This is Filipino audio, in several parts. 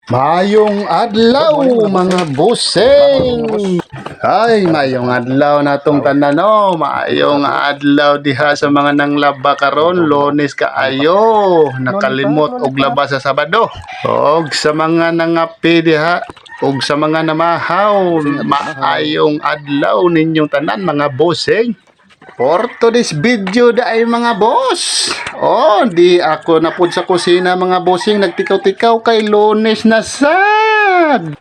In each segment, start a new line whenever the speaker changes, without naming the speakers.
Mayong adlaw mga busing. Ay, mayong adlaw natong tanan no. Mayong adlaw diha sa mga nanglaba karon, Lunes kaayo. Nakalimot og laba sa Sabado. Og sa mga nangapi diha og sa mga namahaw, maayong adlaw ninyong tanan mga busing. For today's video ay mga boss. Oh, di ako na pud sa kusina mga bossing, nagtikaw-tikaw kay Lunes na sad.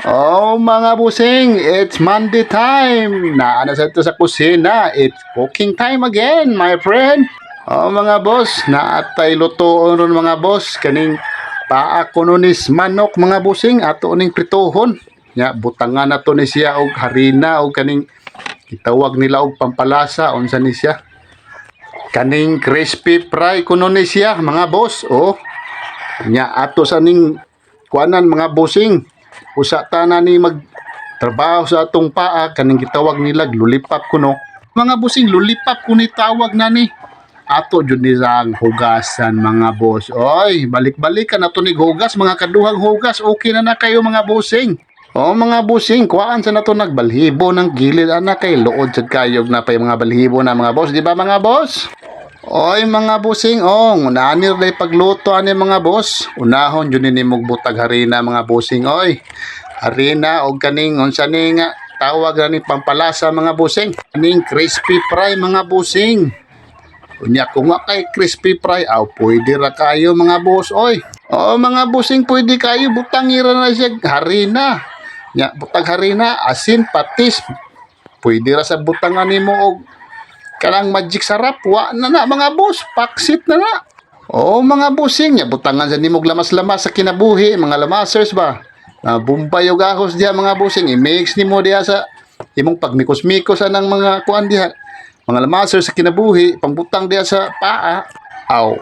Oh mga bossing, it's Monday time. Naana sa ito sa kusina, it's cooking time again, my friend. Oh mga boss, naatay lutoon ron mga boss, kaning paa kuno nis manok mga bossing, ato ning prituhon. Nya butangan nato ni siya og harina og kaning itawag nila og pampalasa unsa ni siya kaning crispy fry kuno ni siya mga boss. Oh nya ato sa ning kuanan mga bossing, usa ta na ni magtrabaho sa atong paa kaning gitawag nila lulipap kuno mga bossing. Lulipap kuno tawag na ni ato jud ni sang hugasan mga boss. Oy balik-balikan nato nig hugas mga kaduhang hugas, okay na kayo mga bossing. Oh mga busing, kuhaan sa nato nagbalhibo ng gilid ana kay luod sad kayog na pay mga balhibo na mga boss, di ba mga boss? Oy mga busing, nanir day pagluto ani mga boss. Unahon jud ni mog butag harina mga busing. Oy harina og kaning unsa ni nga tawag ni pampalasa mga busing, kaning crispy fry mga busing. Unya kung nga kay crispy fry, pwede ra kayo mga boss. Oy mga busing, pwede kayo butangira na siya harina. Nya butang harina, asin, patis, pwede ra sa butangan nimo og kanang magic sarap. Wa na mga boss, paksit na. Mga busing, nya butangan sa nimo lamas-lamas sa kinabuhi, mga lamasers ba. Bumbay og ahos diha mga busing, i-mix nimo diha sa imong pagmikos-mikos anang mga kuan diha. Mga lamasers sa kinabuhi, pangbutang diha sa paa.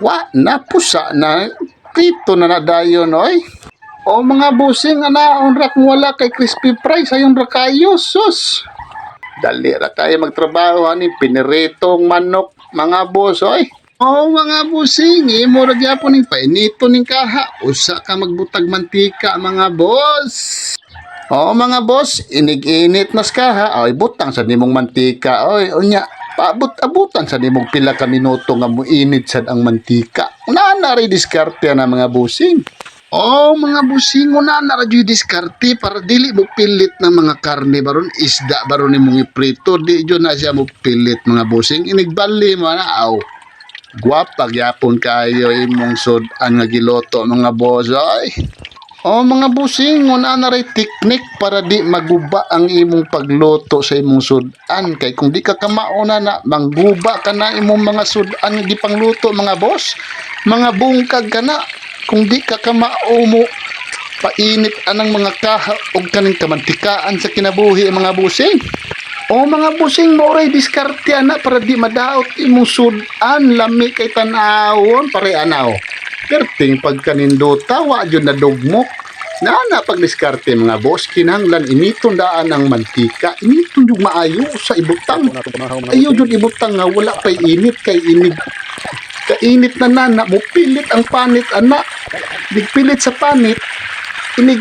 Wa na pusa na krito na dayon oy. Mga busing, anaon rak wala kay crispy fry sayon ra kayo sus. Dali ra kayo magtrabaho ani piniritong manok mga boss oy. Mga busing, imo ra gyapon ning painito ning kaha, usa ka magbutag mantika mga boss. Mga boss, inig-init nas kaha, butang sa nimong mantika oy. Unya paabot-abutan sa nimong pila ka minuto nga muinit sad ang mantika. Una ray diskarte na mga busing. Mga busing, una na radyo diskarte para dili mo pilit ng mga karne baron, isda baron ni mong iprito, di dyo na siya mo pilit mga busing. Inigbali mo na, guwapa gyapon kayo imong sudan nga giloto mga boss ay. Mga busing, una na ray teknik para di maguba ang imong pagluto sa imong sudan. Kay kung di ka kamauna na, mangguba ka na imong mga sudan nga gipangluto mga boss. Mga bungkag ka na. Kung di ka kamao mo painit anang mga kaha o kaning kamantikaan sa kinabuhi mga busing. Mga busing, moray diskarte ana para di madaot imong sudan, lami kay tanawon pare anaw. Perting pagkaninduta wa jud na dugmok. Nana pag diskarte mga boss, kinahanglan initon daan ang mantika, initon jud maayo sa ibutang. Ayo jud ibutang nga wala pay init kay inig kainit na nana mo pilit ang panit anak. Digpilit sa panit, inig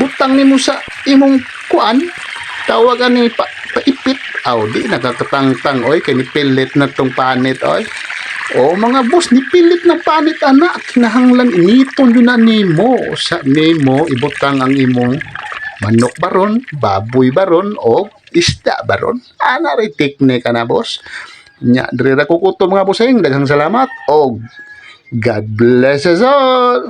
butang nimo sa imong kuan, tawag ani paipit. Di nakakatangtang oy kay nipilit na tong panit oy. Mga boss, nipilit na panit anak, kinahanglan initon yun na nimo sa nimo ibutang ang imong manok baron, baboy baron o isda baron. Ana ray teknik na boss. Nya diri ra kukuto mga busing, daghang salamat og God bless us all.